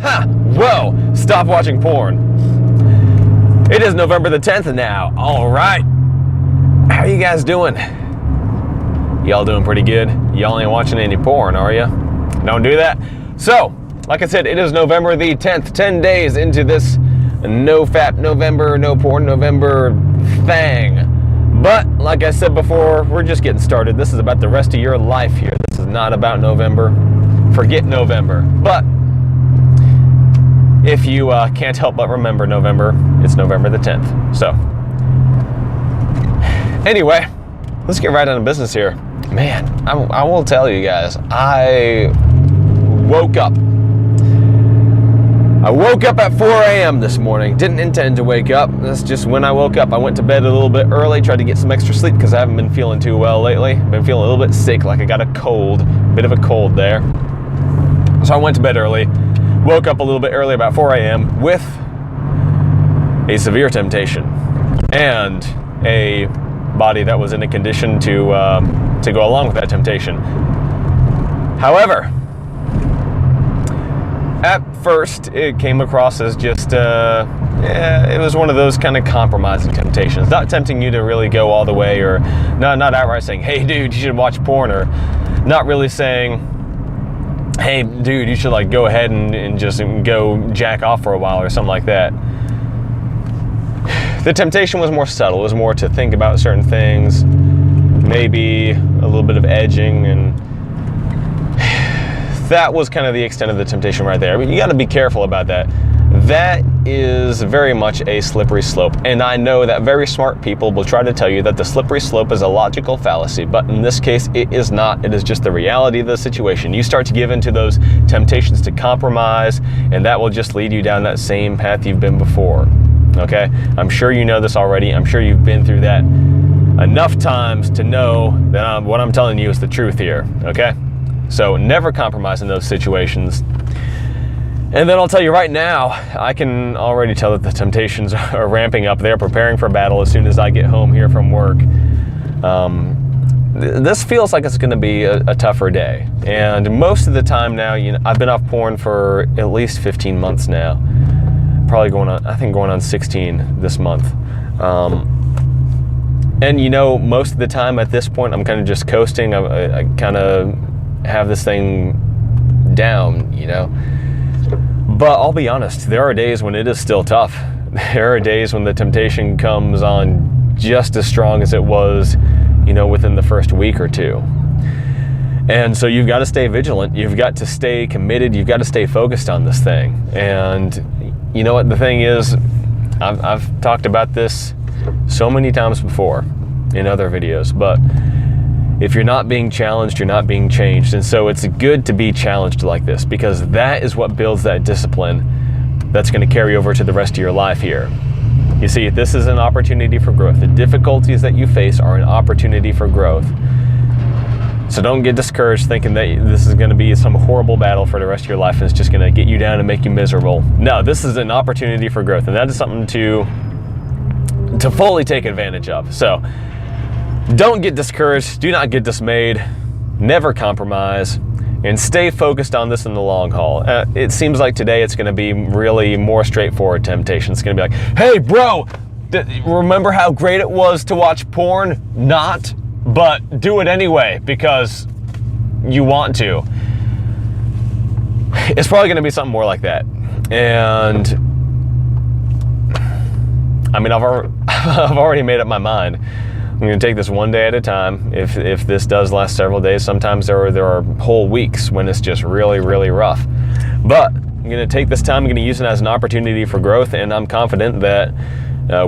Ha! Whoa! Stop watching porn. It is November the 10th now. All right. How you guys doing? Y'all doing pretty good? Y'all ain't watching any porn, are you? Don't do that. So, like I said, it is November the 10th, 10 days into this Nofap November, no porn November thing. But, like I said before, we're just getting started. This is about the rest of your life here. This is not about November. Forget November. But, if you can't help but remember November, it's November the 10th. So, anyway, let's get right on to business here. Man, I will tell you guys, I woke up at 4 a.m. this morning. Didn't intend to wake up. That's just when I woke up. I went to bed a little bit early, tried to get some extra sleep because I haven't been feeling too well lately. I've been feeling a little bit sick, like I got a cold, bit of a cold there. So I went to bed early, woke up a little bit early, about 4 a.m. with a severe temptation and a body that was in a condition to go along with that temptation. However, at first, it came across as just, it was one of those kind of compromising temptations. Not tempting you to really go all the way, or not outright saying, hey, dude, you should watch porn, or not really saying, hey, dude, you should like go ahead and just go jack off for a while or something like that. The temptation was more subtle. It was more to think about certain things, maybe a little bit of edging, and that was kind of the extent of the temptation right there. But you got to be careful about that. That is very much a slippery slope. And I know that very smart people will try to tell you that the slippery slope is a logical fallacy, but in this case, it is not. It is just the reality of the situation. You start to give into those temptations to compromise, and that will just lead you down that same path you've been before. Okay? I'm sure you know this already. I'm sure you've been through that enough times to know that what I'm telling you is the truth here. Okay? So never compromise in those situations. And then I'll tell you right now, I can already tell that the temptations are ramping up. They're preparing for battle as soon as I get home here from work. This feels like it's going to be a tougher day. And most of the time now, I've been off porn for at least 15 months now. Probably going on 16 this month. And most of the time at this point, I'm kind of just coasting. I kind of have this thing down, But I'll be honest, there are days when it is still tough. There are days when the temptation comes on just as strong as it was, within the first week or two. And so you've got to stay vigilant. You've got to stay committed. You've got to stay focused on this thing. And you know what the thing is? I've talked about this so many times before in other videos, but if you're not being challenged, you're not being changed. And so it's good to be challenged like this, because that is what builds that discipline that's going to carry over to the rest of your life here. You see, this is an opportunity for growth. The difficulties that you face are an opportunity for growth. So don't get discouraged thinking that this is going to be some horrible battle for the rest of your life and it's just going to get you down and make you miserable. No, this is an opportunity for growth, and that is something to fully take advantage of. So don't get discouraged, do not get dismayed, never compromise, and stay focused on this in the long haul. It seems like today it's going to be really more straightforward temptation. It's going to be like, hey bro, remember how great it was to watch porn? Not, but do it anyway because you want to. It's probably going to be something more like that. And I mean, I've already made up my mind. I'm going to take this one day at a time. If this does last several days, sometimes there are whole weeks when it's just really, really rough. But I'm going to take this time, I'm going to use it as an opportunity for growth, and I'm confident that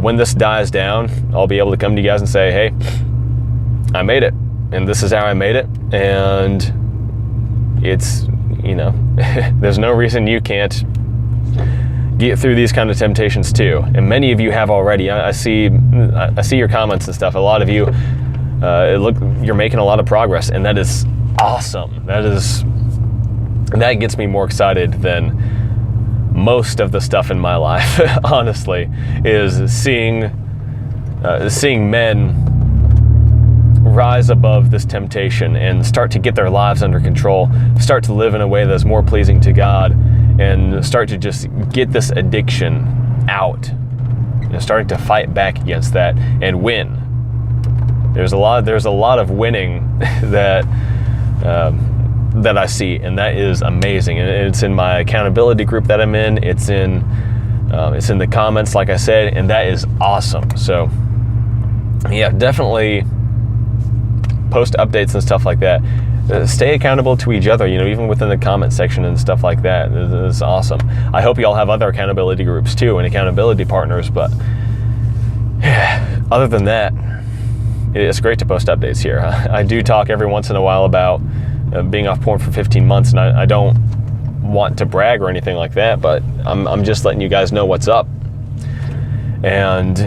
when this dies down, I'll be able to come to you guys and say, hey, I made it, and this is how I made it, and it's, there's no reason you can't get through these kind of temptations too, and many of you have already. I see your comments and stuff. A lot of you, you're making a lot of progress, and that is awesome. That gets me more excited than most of the stuff in my life. Honestly, is seeing men rise above this temptation and start to get their lives under control, start to live in a way that's more pleasing to God, and and start to just get this addiction out. Starting to fight back against that and win. There's a lot of winning that I see, and that is amazing. And it's in my accountability group that I'm in. It's in the comments, like I said, and that is awesome. So yeah, definitely post updates and stuff like that. Stay accountable to each other, even within the comment section and stuff like that. It's awesome. I hope you all have other accountability groups too and accountability partners, but yeah, other than that, it's great to post updates here. I do talk every once in a while about being off porn for 15 months, and I don't want to brag or anything like that, but I'm just letting you guys know what's up. And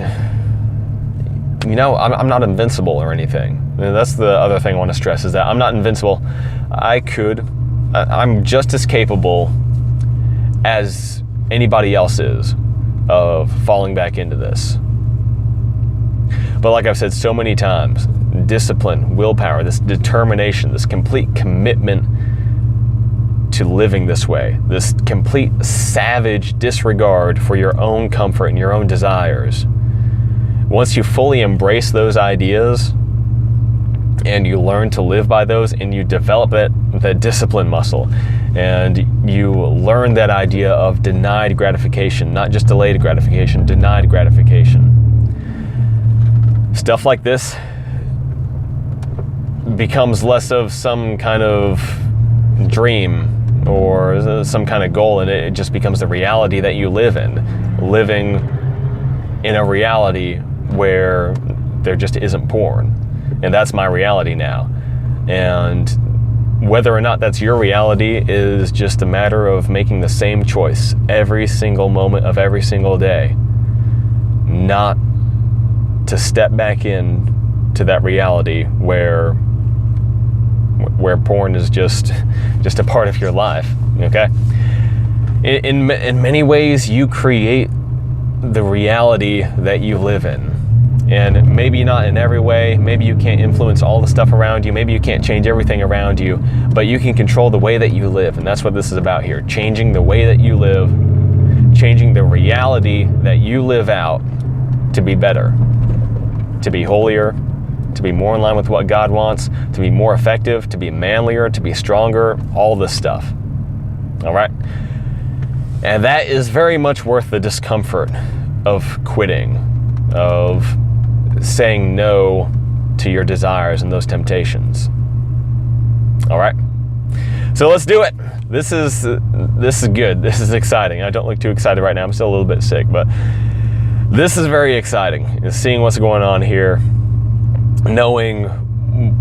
I'm not invincible or anything. And that's the other thing I want to stress, is that I'm not invincible. I'm just as capable as anybody else is of falling back into this. But like I've said so many times, discipline, willpower, this determination, this complete commitment to living this way, this complete savage disregard for your own comfort and your own desires. Once you fully embrace those ideas and you learn to live by those, and you develop that discipline muscle, and you learn that idea of denied gratification, not just delayed gratification, denied gratification. Stuff like this becomes less of some kind of dream or some kind of goal, and it just becomes the reality that you live in. Living in a reality where there just isn't porn. And that's my reality now. And whether or not that's your reality is just a matter of making the same choice every single moment of every single day. Not to step back in to that reality where porn is just a part of your life, okay? In many ways, you create the reality that you live in. And maybe not in every way, maybe you can't influence all the stuff around you, maybe you can't change everything around you, but you can control the way that you live, and that's what this is about here. Changing the way that you live, changing the reality that you live out to be better, to be holier, to be more in line with what God wants, to be more effective, to be manlier, to be stronger, all this stuff. All right? And that is very much worth the discomfort of quitting, of saying no to your desires and those temptations. All right? So let's do it. This is good. This is exciting. I don't look too excited right now. I'm still a little bit sick, but this is very exciting. Seeing what's going on here, knowing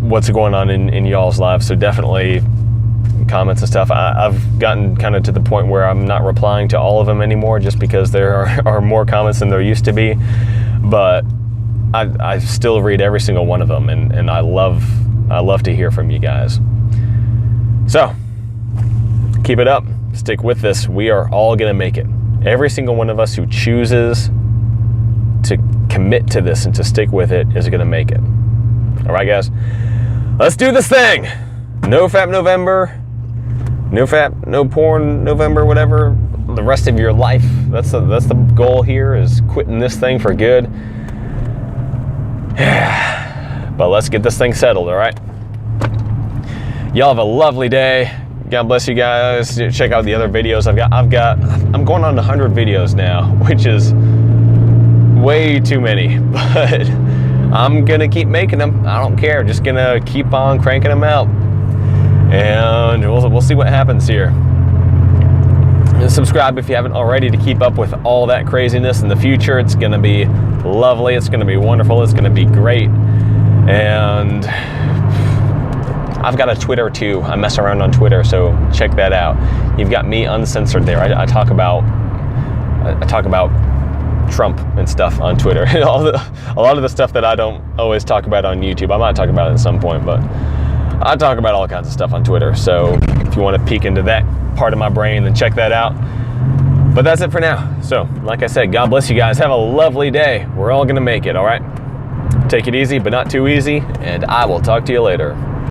what's going on in y'all's lives. So definitely comments and stuff. I've gotten kind of to the point where I'm not replying to all of them anymore, just because there are more comments than there used to be. But I still read every single one of them, and I love to hear from you guys. So keep it up. Stick with this. We are all going to make it. Every single one of us who chooses to commit to this and to stick with it is going to make it. All right, guys? Let's do this thing. Nofap November. Nofap, no porn November, whatever. The rest of your life. That's the goal here, is quitting this thing for good. But let's get this thing settled, all right? Y'all have a lovely day. God bless you guys. Check out the other videos I'm going on 100 videos now, which is way too many, but I'm gonna keep making them. I don't care. Just gonna keep on cranking them out, and we'll see what happens here. And subscribe if you haven't already to keep up with all that craziness in the future. It's gonna be lovely. It's gonna be wonderful. It's gonna be great. And I've got a Twitter too. I mess around on Twitter, so check that out. You've got me uncensored there. I talk about Trump and stuff on Twitter. A lot of the stuff that I don't always talk about on YouTube. I might talk about it at some point, but I talk about all kinds of stuff on Twitter. So if you want to peek into that part of my brain, then check that out. But that's it for now. So like I said, God bless you guys. Have a lovely day. We're all gonna make it, all right? Take it easy, but not too easy, and I will talk to you later.